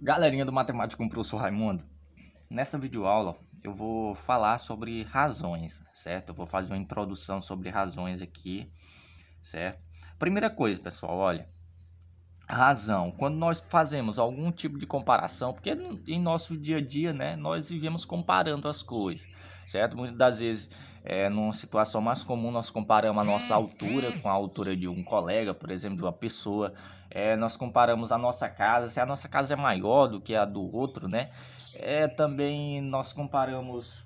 Galerinha do Matemática com o Professor Raimundo, nessa videoaula eu vou falar sobre razões, certo? Eu vou fazer uma introdução sobre razões aqui, certo? Primeira coisa, pessoal, olha, razão, quando nós fazemos algum tipo de comparação, porque em nosso dia a dia, né, nós vivemos comparando as coisas, certo? Muitas das vezes, numa situação mais comum, nós comparamos a nossa altura com a altura de um colega, por exemplo, de uma pessoa. Nós comparamos a nossa casa, se a nossa casa é maior do que a do outro, né? Também nós comparamos,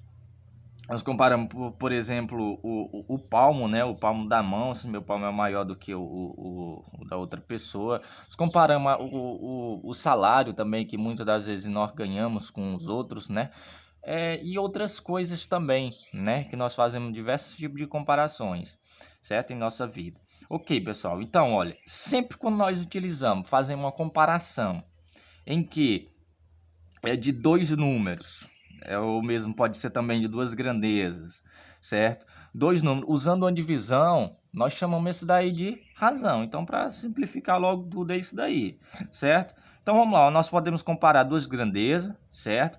por exemplo, o palmo, né? O palmo da mão, se meu palmo é maior do que o da outra pessoa. Nós comparamos o salário também, que muitas das vezes nós ganhamos com os outros, né? E outras coisas também, né? Que nós fazemos diversos tipos de comparações, certo? Em nossa vida. Ok, pessoal. Então, olha, sempre quando nós fazemos uma comparação em que é de dois números, ou mesmo pode ser também de duas grandezas, certo? Dois números, usando uma divisão, nós chamamos isso daí de razão. Então, para simplificar logo tudo, é isso daí, certo? Então, vamos lá, nós podemos comparar duas grandezas, certo?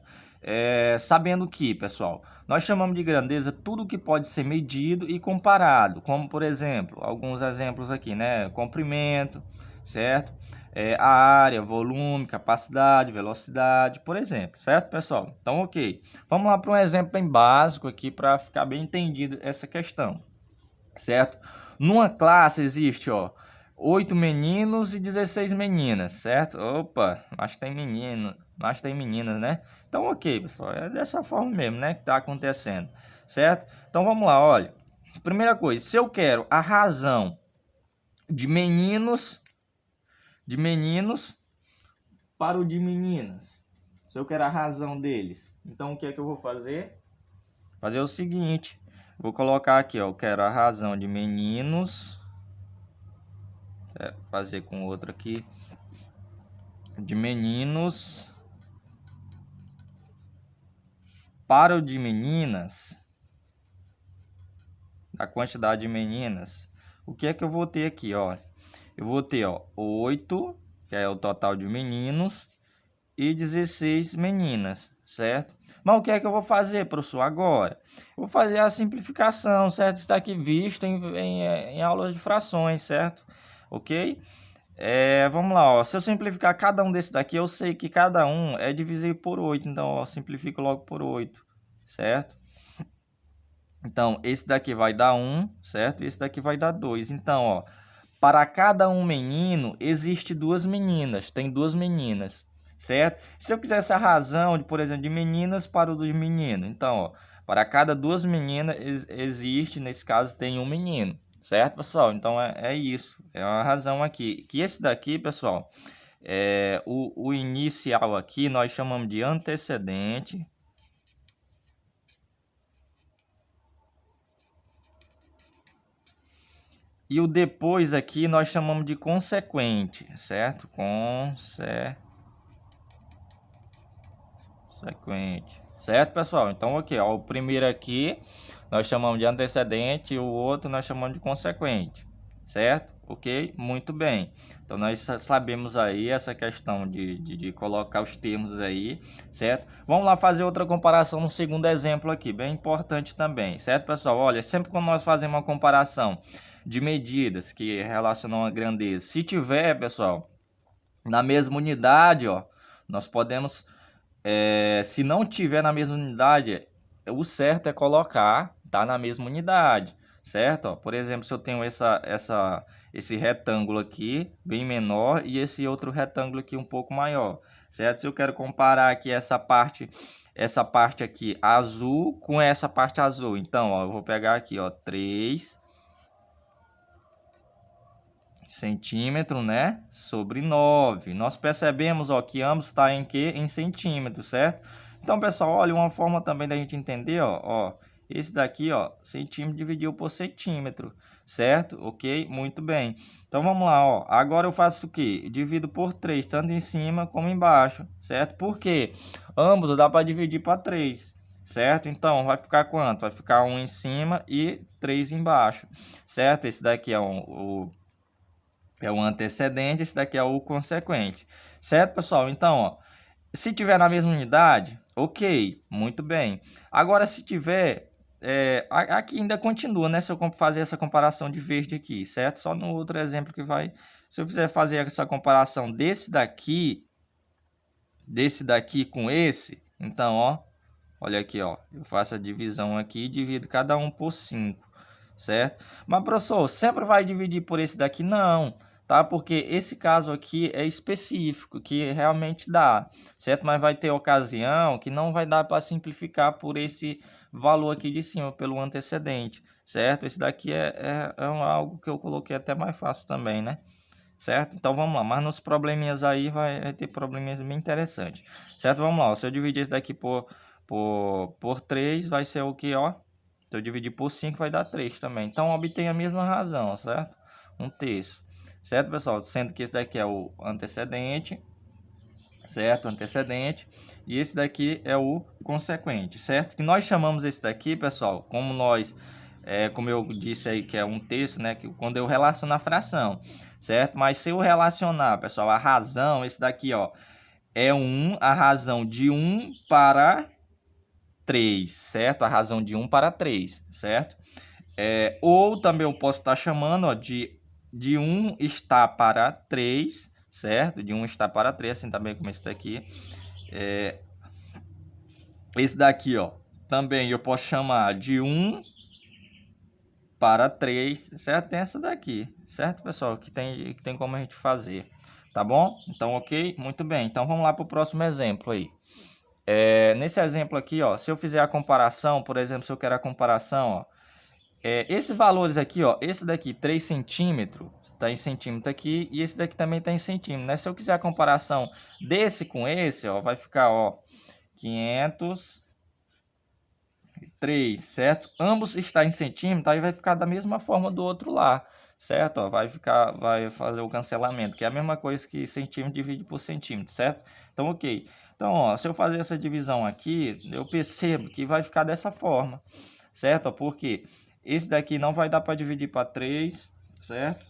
Sabendo que, pessoal, nós chamamos de grandeza tudo que pode ser medido e comparado, como, por exemplo, alguns exemplos aqui, né? Comprimento, certo? A área, volume, capacidade, velocidade, por exemplo, certo, pessoal? Então, ok. Vamos lá para um exemplo bem básico aqui para ficar bem entendido essa questão, certo? Numa classe existe, ó, 8 meninos e 16 meninas, certo? Opa, mas tem menino, mas tem meninas, né? Então, ok, pessoal, é dessa forma mesmo, né, que tá acontecendo, certo? Então, vamos lá, olha. Primeira coisa, se eu quero a razão de meninos para o de meninas, se eu quero a razão deles, então o que é que eu vou fazer? Fazer o seguinte, vou colocar aqui, ó, eu quero a razão de meninos, fazer com outra aqui, de meninos para o de meninas, a quantidade de meninas. O que é que eu vou ter aqui, ó? Eu vou ter, ó, 8, que é o total de meninos, e 16 meninas, certo? Mas o que é que eu vou fazer, professor, agora? Eu vou fazer a simplificação, certo? Está aqui visto em aulas de frações, certo? Ok? Vamos lá, ó. Se eu simplificar cada um desses daqui, eu sei que cada um é divisível por 8. Então, ó, simplifico logo por 8, certo? Então, esse daqui vai dar 1, certo? Esse daqui vai dar 2. Então, ó, para cada um menino, existe duas meninas. Tem duas meninas, certo? Se eu quisesse a razão, por exemplo, de meninas para o dos meninos. Então, ó, para cada duas meninas, existe, nesse caso, tem um menino. Certo, pessoal? Então, é isso. É uma razão aqui. Que esse daqui, pessoal, o inicial aqui, nós chamamos de antecedente. E o depois aqui nós chamamos de consequente, certo? Consequente. Certo, pessoal? Então, ok, ó, o primeiro aqui nós chamamos de antecedente e o outro nós chamamos de consequente, certo? Ok? Muito bem. Então, nós sabemos aí essa questão de colocar os termos aí, certo? Vamos lá fazer outra comparação no segundo exemplo aqui, bem importante também, certo, pessoal? Olha, sempre quando nós fazemos uma comparação de medidas que relacionam a grandeza, se tiver, pessoal, na mesma unidade, ó, nós podemos se não tiver na mesma unidade, o certo é colocar, tá, na mesma unidade, certo? Ó, por exemplo, se eu tenho esse retângulo aqui, bem menor, e esse outro retângulo aqui um pouco maior, certo? Se eu quero comparar aqui essa parte aqui azul com essa parte azul, então, ó, eu vou pegar aqui, ó, 3 centímetro, né, sobre 9. Nós percebemos, ó, que ambos está em que? Em centímetros, certo? Então, pessoal, olha, uma forma também da gente entender, ó, esse daqui, ó, centímetro dividido por centímetro, certo? Ok? Muito bem. Então, vamos lá, ó. Agora eu faço o quê? Divido por 3, tanto em cima como embaixo, certo? Porque ambos dá para dividir para 3, certo? Então, vai ficar quanto? Vai ficar 1 em cima e 3 embaixo, certo? Esse daqui é o antecedente, esse daqui é o consequente, certo, pessoal? Então, ó, Se tiver na mesma unidade, ok, muito bem. Agora, se tiver, aqui ainda continua, né? Se eu fazer essa comparação de verde aqui, certo? Só no outro exemplo que vai... Se eu fizer fazer essa comparação desse daqui com esse, então, ó, olha aqui, ó, eu faço a divisão aqui e divido cada um por 5, certo? Mas, professor, sempre vai dividir por esse daqui? Não, tá? Porque esse caso aqui é específico, que realmente dá, certo? Mas vai ter ocasião que não vai dar para simplificar por esse valor aqui de cima, pelo antecedente, certo? Esse daqui é algo que eu coloquei até mais fácil também, né? Certo? Então vamos lá, mas nos probleminhas aí vai ter probleminhas bem interessantes, certo? Vamos lá, se eu dividir esse daqui por 3, vai ser o que, ó? Se eu dividir por 5, vai dar 3 também. Então obtém a mesma razão, certo? 1/3, certo, pessoal? Sendo que esse daqui é o antecedente, certo? Antecedente. E esse daqui é o consequente, certo? Que nós chamamos esse daqui, pessoal, como nós... como eu disse aí, que é 1/3, né? Que quando eu relaciono a fração, certo? Mas se eu relacionar, pessoal, a razão, esse daqui, ó, é a razão de 1 para 3, certo? A razão de 1 para 3, certo? Ou também eu posso estar chamando, ó, de 1 está para 3, certo? De 1 está para 3, assim também como esse daqui. Esse daqui, ó, também eu posso chamar de 1 para 3, certo? Tem essa daqui, certo, pessoal? Que tem como a gente fazer, tá bom? Então, ok? Muito bem. Então, vamos lá para o próximo exemplo aí. Nesse exemplo aqui, ó, se eu fizer a comparação, por exemplo, se eu quero a comparação, ó, esses valores aqui, ó, esse daqui 3 centímetros, está em centímetro aqui, e esse daqui também está em centímetro, né? Se eu quiser a comparação desse com esse, ó, vai ficar, ó, 503, certo? Ambos está em centímetro, aí vai ficar da mesma forma do outro lá, certo? Ó, vai fazer o cancelamento, que é a mesma coisa que centímetro divide por centímetro, certo? Então, ok. Então, ó, se eu fazer essa divisão aqui, eu percebo que vai ficar dessa forma, certo? Ó, porque esse daqui não vai dar para dividir para 3, certo?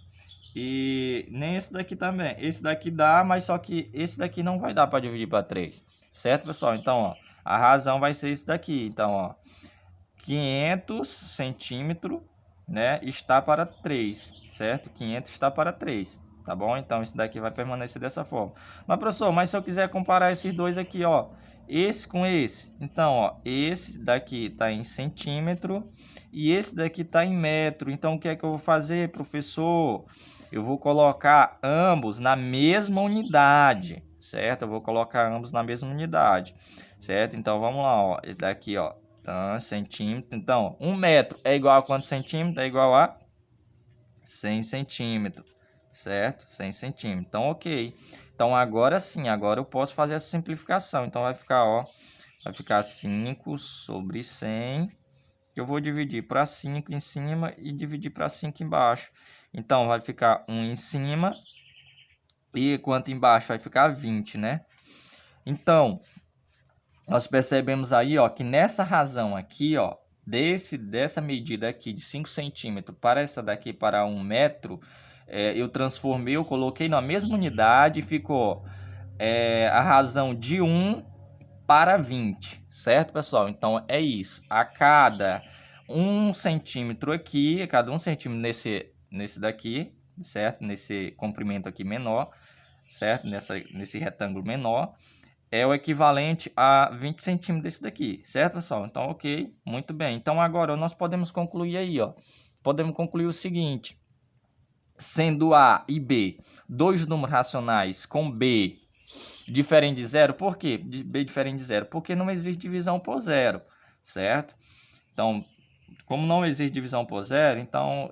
E nem esse daqui também. Esse daqui dá, mas só que esse daqui não vai dar para dividir para 3, certo, pessoal? Então, ó, a razão vai ser esse daqui. Então, ó, 500 centímetros, né, está para 3, certo? 500 está para 3, tá bom? Então, esse daqui vai permanecer dessa forma. Mas, professor, mas se eu quiser comparar esses dois aqui, ó, esse com esse, então, ó, esse daqui está em centímetro e esse daqui está em metro. Então, o que é que eu vou fazer, professor? Eu vou colocar ambos na mesma unidade, certo? Eu vou colocar ambos na mesma unidade, certo? Então, vamos lá, ó, esse daqui, ó, centímetro. Então, 1 metro é igual a quantos centímetros? É igual a 100 centímetros, certo? 100 centímetros. Então, ok. Então, agora sim, agora eu posso fazer essa simplificação. Então, vai ficar, ó, vai ficar 5 sobre 100, que eu vou dividir para 5 em cima e dividir para 5 embaixo. Então, vai ficar 1 em cima e quanto embaixo? Vai ficar 20, né? Então, nós percebemos aí, ó, que nessa razão aqui, ó, dessa medida aqui de 5 centímetros para essa daqui para 1 metro, eu transformei, eu coloquei na mesma unidade e ficou a razão de 1 para 20, certo, pessoal? Então, é isso. A cada 1 centímetro aqui, a cada 1 centímetro nesse daqui, certo? Nesse comprimento aqui menor, certo? Nesse retângulo menor, é o equivalente a 20 centímetros desse daqui, certo, pessoal? Então, ok, muito bem. Então, agora nós podemos concluir aí, ó. Podemos concluir o seguinte: sendo A e B dois números racionais com B diferente de zero, por quê? B diferente de zero? Porque não existe divisão por zero, certo? Então, como não existe divisão por zero, então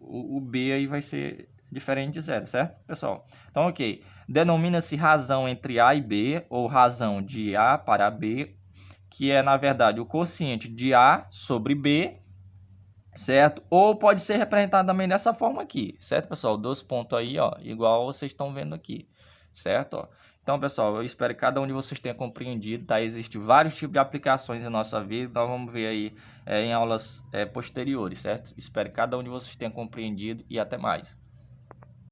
o B aí vai ser diferente de zero, certo, pessoal? Então, ok. Denomina-se razão entre A e B, ou razão de A para B, que é, na verdade, o quociente de A sobre B, certo? Ou pode ser representado também dessa forma aqui, certo, pessoal? 2 pontos aí, ó, igual vocês estão vendo aqui, certo? Ó. Então, pessoal, eu espero que cada um de vocês tenha compreendido, tá? Existem vários tipos de aplicações em nossa vida, nós vamos ver aí em aulas posteriores, certo? Espero que cada um de vocês tenha compreendido e até mais.